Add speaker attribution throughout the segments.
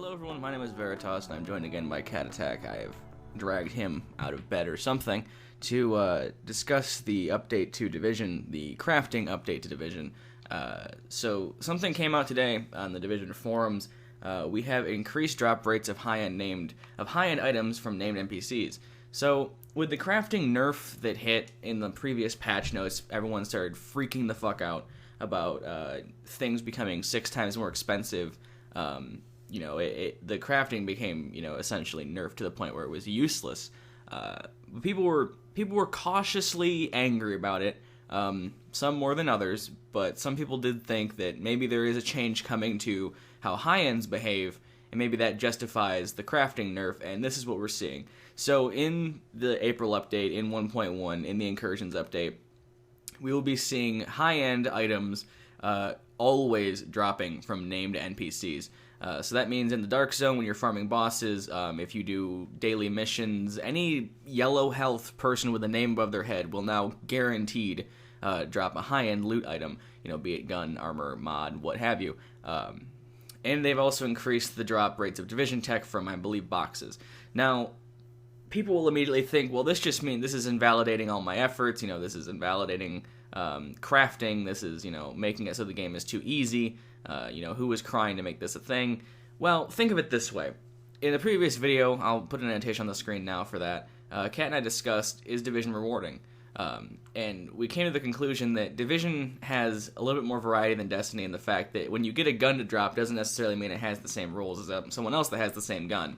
Speaker 1: Hello everyone, my name is Veritas, and I'm joined again by Cat Attack. I have dragged him out of bed or something to discuss the update to Division, the crafting update to Division. So something came out today on the Division forums. We have increased drop rates of high-end items from named NPCs. So with the crafting nerf that hit in the previous patch notes, everyone started freaking the fuck out about things becoming 6 times more expensive. The crafting became, essentially nerfed to the point where it was useless. People were cautiously angry about it. Some more than others, but some people did think that maybe there is a change coming to how high-ends behave, and maybe that justifies the crafting nerf, and this is what we're seeing. So in the April update, in 1.1, in the Incursions update, we will be seeing high-end items always dropping from named NPCs. So that means in the Dark Zone, when you're farming bosses, if you do daily missions, any yellow health person with a name above their head will now guaranteed drop a high-end loot item, be it gun, armor, mod, what have you. And they've also increased the drop rates of Division tech from, I believe, boxes. Now, people will immediately think, well, this just means this is invalidating all my efforts, this is invalidating crafting, this is, making it so the game is too easy, who was crying to make this a thing? Well, think of it this way. In the previous video, I'll put an annotation on the screen now for that, Kat and I discussed, is Division rewarding? And we came to the conclusion that Division has a little bit more variety than Destiny in the fact that when you get a gun to drop, doesn't necessarily mean it has the same rules as someone else that has the same gun.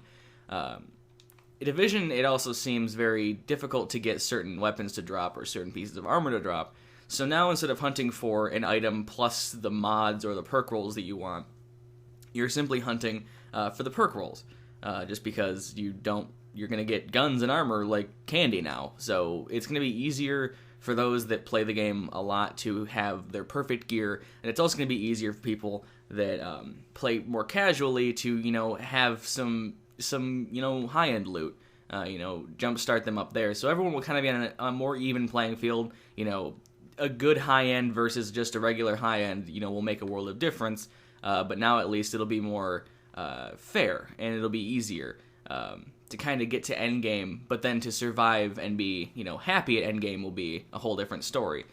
Speaker 1: Division, it also seems very difficult to get certain weapons to drop or certain pieces of armor to drop. So now instead of hunting for an item plus the mods or the perk rolls that you want, you're simply hunting for the perk rolls. Just because you're going to get guns and armor like candy now. So it's going to be easier for those that play the game a lot to have their perfect gear. And it's also going to be easier for people that play more casually to, have some high-end loot. Jumpstart them up there. So everyone will kind of be on a more even playing field. A good high-end versus just a regular high-end, will make a world of difference. But now at least it'll be more fair, and it'll be easier to kind of get to endgame, but then to survive and be, happy at endgame will be a whole different story.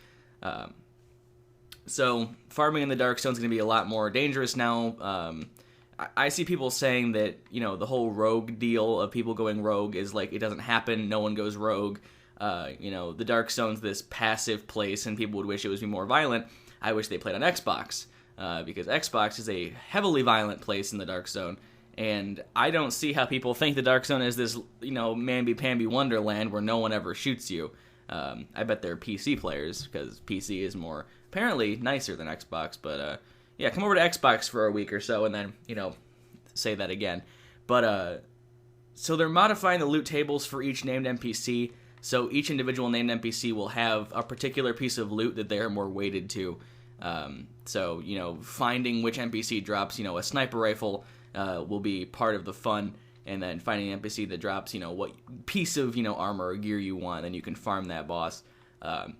Speaker 1: So farming in the Dark Zone is going to be a lot more dangerous now. I see people saying that, the whole rogue deal of people going rogue is like, it doesn't happen, no one goes rogue. The Dark Zone's this passive place, and people would wish it was more violent. I wish they played on Xbox, because Xbox is a heavily violent place in the Dark Zone, and I don't see how people think the Dark Zone is this, mamby-pamby wonderland where no one ever shoots you. I bet they're PC players, because PC is more, apparently, nicer than Xbox, but, yeah, come over to Xbox for a week or so, and then, say that again. But, so they're modifying the loot tables for each named NPC, so each individual named NPC will have a particular piece of loot that they're more weighted to. So, finding which NPC drops, a sniper rifle will be part of the fun, and then finding an NPC that drops, what piece of, armor or gear you want, then you can farm that boss. I'm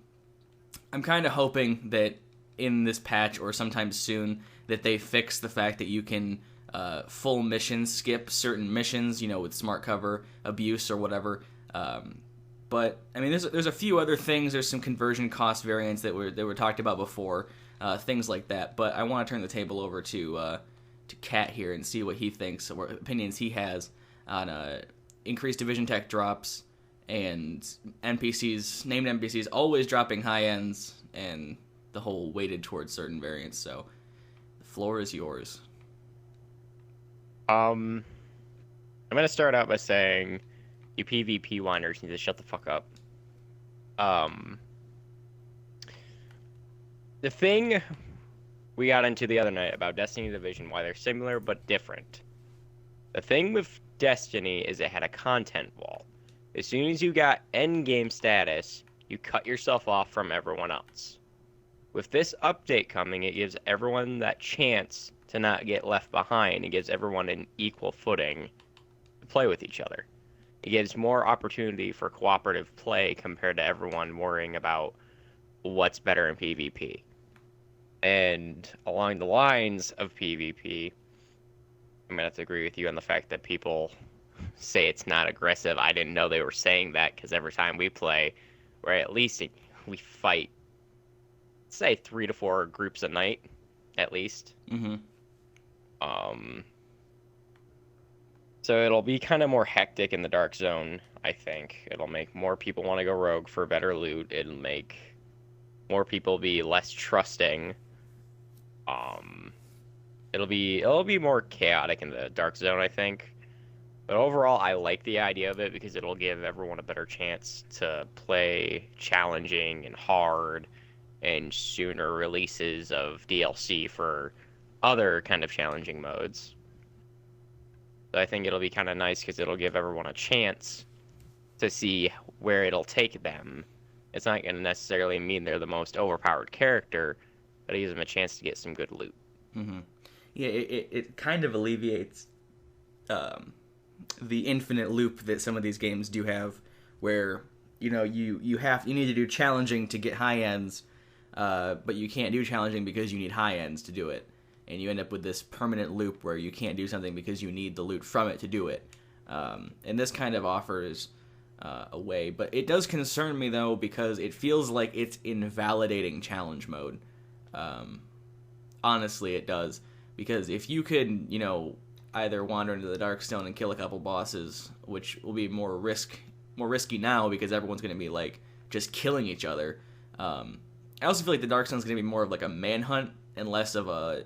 Speaker 1: kind of hoping that in this patch, or sometime soon, that they fix the fact that you can full mission skip certain missions, with smart cover, abuse, or whatever. But I mean, there's a few other things. There's some conversion cost variants that were talked about before, things like that. But I want to turn the table over to Kat here and see what he thinks, or opinions he has on increased Division tech drops and named NPCs always dropping high ends, and the whole weighted towards certain variants. So the floor is yours.
Speaker 2: I'm gonna start out by saying, you PvP whiners need to shut the fuck up. The thing we got into the other night about Destiny Division, why they're similar but different. The thing with Destiny is it had a content wall. As soon as you got endgame status, you cut yourself off from everyone else. With this update coming, it gives everyone that chance to not get left behind. It gives everyone an equal footing to play with each other. It gives more opportunity for cooperative play compared to everyone worrying about what's better in PvP. And along the lines of PvP, I'm gonna have to agree with you on the fact that people say it's not aggressive. I didn't know they were saying that because every time we play, or at least we fight, say 3 to 4 groups a night, at least.
Speaker 1: Mm-hmm.
Speaker 2: Um, so it'll be kind of more hectic in the dark zone, I think. It'll make more people want to go rogue for better loot. It'll make more people be less trusting. It'll be more chaotic in the dark zone, I think. But overall, I like the idea of it because it'll give everyone a better chance to play challenging and hard and sooner releases of DLC for other kind of challenging modes. So I think it'll be kind of nice because it'll give everyone a chance to see where it'll take them. It's not going to necessarily mean they're the most overpowered character, but it gives them a chance to get some good loot.
Speaker 1: Mm-hmm. Yeah, it kind of alleviates the infinite loop that some of these games do have, where you need to do challenging to get high ends, but you can't do challenging because you need high ends to do it, and you end up with this permanent loop where you can't do something because you need the loot from it to do it. And this kind of offers a way, but it does concern me though because it feels like it's invalidating challenge mode. Honestly, it does, because if you could, either wander into the Darkstone and kill a couple bosses, which will be more risky now because everyone's going to be like just killing each other. I also feel like the Darkstone's going to be more of like a manhunt and less of a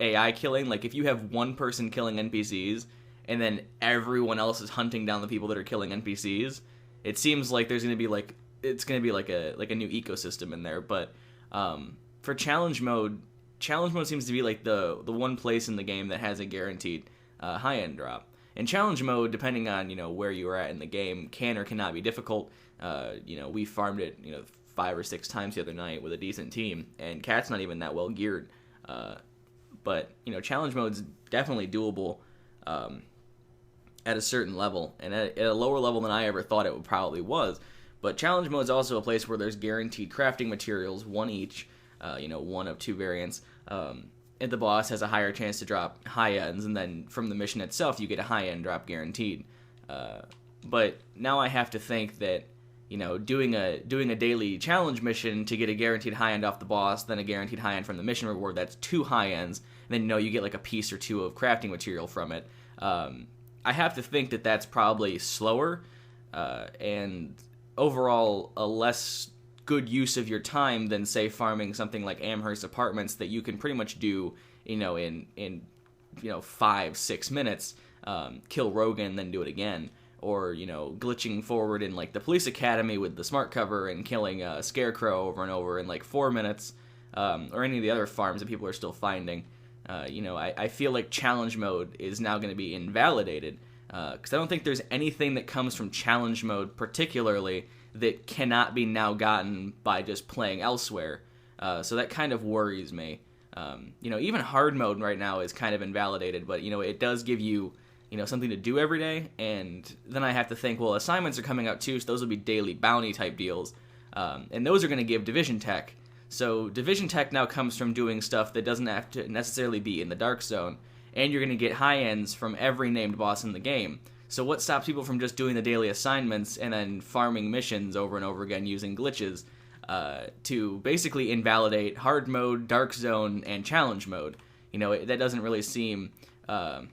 Speaker 1: AI killing. Like if you have one person killing NPCs and then everyone else is hunting down the people that are killing NPCs, it seems like there's going to be like a new ecosystem in there. But for challenge mode seems to be like the one place in the game that has a guaranteed high end drop. And challenge mode, depending on where you are at in the game, can or cannot be difficult. We farmed it 5 or 6 times the other night with a decent team, and Cat's not even that well geared. But challenge mode's definitely doable at a certain level, and at a lower level than I ever thought it probably was. But challenge mode's also a place where there's guaranteed crafting materials, one each. One of 2 variants. And the boss has a higher chance to drop high ends, and then from the mission itself, you get a high end drop guaranteed. But now I have to think that doing a daily challenge mission to get a guaranteed high end off the boss, then a guaranteed high end from the mission reward, that's 2 high ends, and then you get like a piece or 2 of crafting material from it. I have to think that that's probably slower, and overall a less good use of your time than say farming something like Amherst Apartments that you can pretty much do in 5-6 minutes, kill Rogan, then do it again, or glitching forward in like the Police Academy with the smart cover and killing a Scarecrow over and over in like 4 minutes, or any of the other farms that people are still finding. I feel like challenge mode is now going to be invalidated, because I don't think there's anything that comes from challenge mode particularly that cannot be now gotten by just playing elsewhere. So that kind of worries me. Even hard mode right now is kind of invalidated, but it does give you something to do every day, and then I have to think, well, assignments are coming out too, so those will be daily bounty type deals, and those are going to give division tech. So division tech now comes from doing stuff that doesn't have to necessarily be in the dark zone, and you're going to get high ends from every named boss in the game. So what stops people from just doing the daily assignments and then farming missions over and over again using glitches to basically invalidate hard mode, dark zone, and challenge mode? That doesn't really seem... I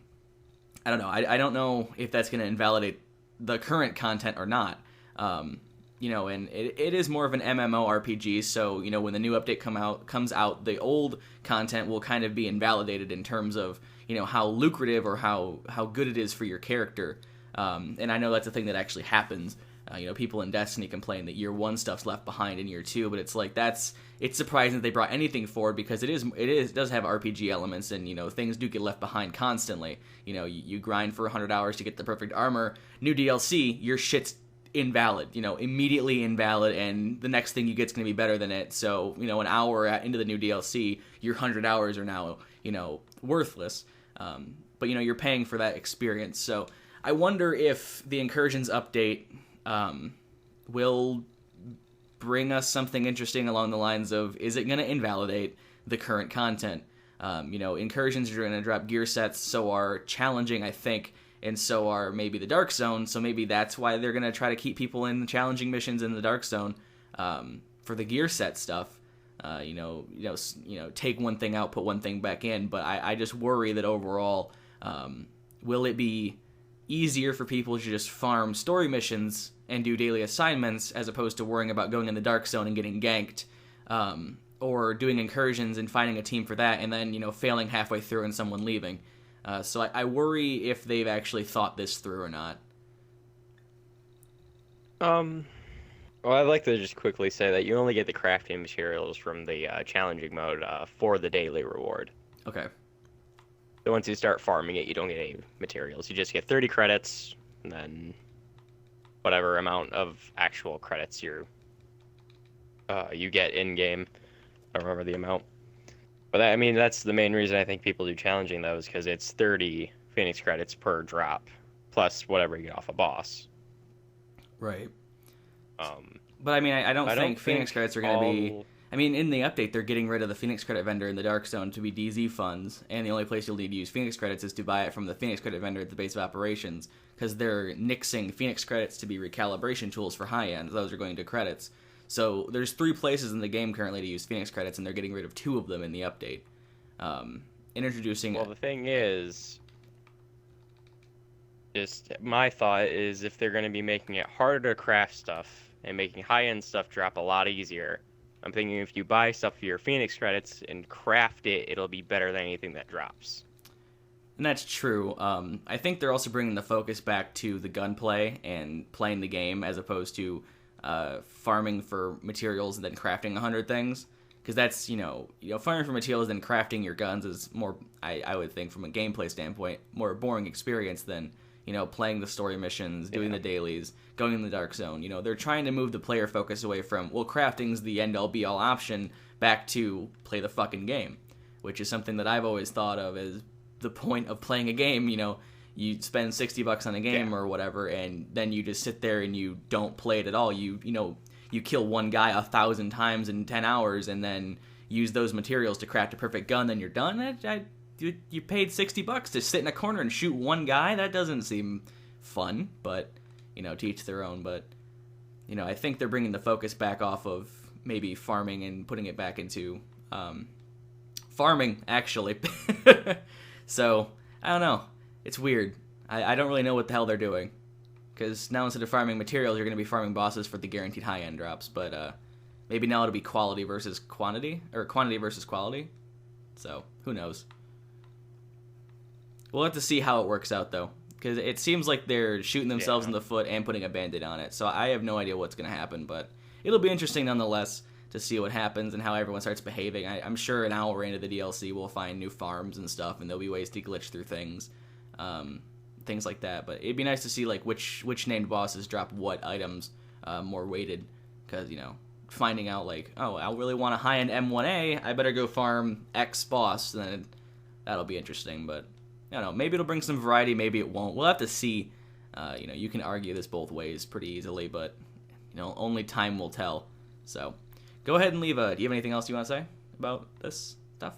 Speaker 1: don't know. I don't know if that's going to invalidate the current content or not. And it is more of an MMORPG, so, when the new update comes out, the old content will kind of be invalidated in terms of, how lucrative or how good it is for your character. And I know that's a thing that actually happens. People in Destiny complain that year 1 stuff's left behind in year 2, but it's like it's surprising that they brought anything forward, because it does have RPG elements, and things do get left behind constantly. You grind for 100 hours to get the perfect armor. New DLC, your shit's invalid, immediately invalid, and the next thing you get's going to be better than it. So, an hour into the new DLC, your 100 hours are now, worthless. But, you're paying for that experience. So I wonder if the Incursions update will bring us something interesting along the lines of, is it going to invalidate the current content? Incursions are going to drop gear sets, so are challenging, I think, and so are maybe the Dark Zone. So maybe that's why they're going to try to keep people in the challenging missions in the Dark Zone for the gear set stuff. Take one thing out, put one thing back in. But I just worry that overall, will it be easier for people to just farm story missions and do daily assignments as opposed to worrying about going in the Dark Zone and getting ganked, or doing incursions and finding a team for that and then, failing halfway through and someone leaving. So I worry if they've actually thought this through or not.
Speaker 2: Well, I'd like to just quickly say that you only get the crafting materials from the challenging mode for the daily reward.
Speaker 1: Okay.
Speaker 2: So once you start farming it, you don't get any materials. You just get 30 credits, and then whatever amount of actual credits you get in-game. I don't remember the amount. But that's the main reason I think people do challenging those, because it's 30 Phoenix credits per drop, plus whatever you get off a boss.
Speaker 1: Right. But I don't think Phoenix credits are going to be... in the update, they're getting rid of the Phoenix credit vendor in the Dark Zone to be DZ funds, and the only place you'll need to use Phoenix credits is to buy it from the Phoenix credit vendor at the base of operations, because they're nixing Phoenix credits to be recalibration tools for HighEnd. Those are going to credits. So there's 3 places in the game currently to use Phoenix credits, and they're getting rid of 2 of them in the update. Introducing...
Speaker 2: Well, the thing is... Just my thought is, if they're going to be making it harder to craft stuff and making high-end stuff drop a lot easier, I'm thinking if you buy stuff for your Phoenix credits and craft it, it'll be better than anything that drops.
Speaker 1: And that's true. I think they're also bringing the focus back to the gunplay and playing the game as opposed to farming for materials and then crafting 100 things. Because that's, farming for materials and then crafting your guns is more, I would think, from a gameplay standpoint, more boring experience than, playing the story missions, doing the dailies, going in the Dark Zone. They're trying to move the player focus away from, crafting's the end-all be-all option, back to play the fucking game, which is something that I've always thought of as the point of playing a game. You spend $60 on a game or whatever, and then you just sit there and you don't play it at all. You kill one guy 1,000 times in 10 hours and then use those materials to craft a perfect gun, then you're done. You paid $60 to sit in a corner and shoot one guy? That doesn't seem fun, but, to each their own. But, I think they're bringing the focus back off of maybe farming and putting it back into farming, actually. So, I don't know. It's weird. I don't really know what the hell they're doing. Because now instead of farming materials, you're going to be farming bosses for the guaranteed high-end drops. But maybe now it'll be quality versus quantity, or quantity versus quality. So, who knows? We'll have to see how it works out, though. Because it seems like they're shooting themselves in the foot and putting a Band-Aid on it. So I have no idea what's going to happen. But it'll be interesting nonetheless to see what happens and how everyone starts behaving. I'm sure an hour into the DLC we'll find new farms and stuff, and there'll be ways to glitch through things. Things like that. But it'd be nice to see like which named bosses drop what items more weighted. Because, finding out like, oh, I really want a high-end M1A, I better go farm X boss. Then that'll be interesting, but... I don't know, maybe it'll bring some variety, maybe it won't. We'll have to see. You can argue this both ways pretty easily, but, only time will tell. So, go ahead and leave do you have anything else you want to say about this stuff?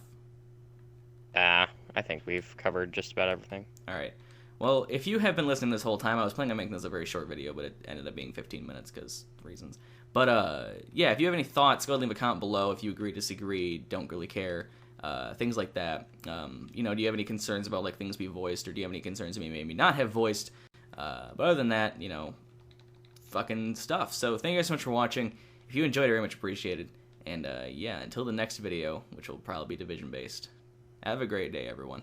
Speaker 2: I think we've covered just about everything.
Speaker 1: All right. Well, if you have been listening this whole time, I was planning on making this a very short video, but it ended up being 15 minutes because reasons. But, yeah, if you have any thoughts, go ahead and leave a comment below. If you agree, disagree, don't really care. Things like that. Do you have any concerns about like things we voiced, or do you have any concerns that we maybe not have voiced? But other than that, fucking stuff. So thank you guys so much for watching. If you enjoyed it, very much appreciated. And yeah, until the next video, which will probably be Division based. Have a great day, everyone.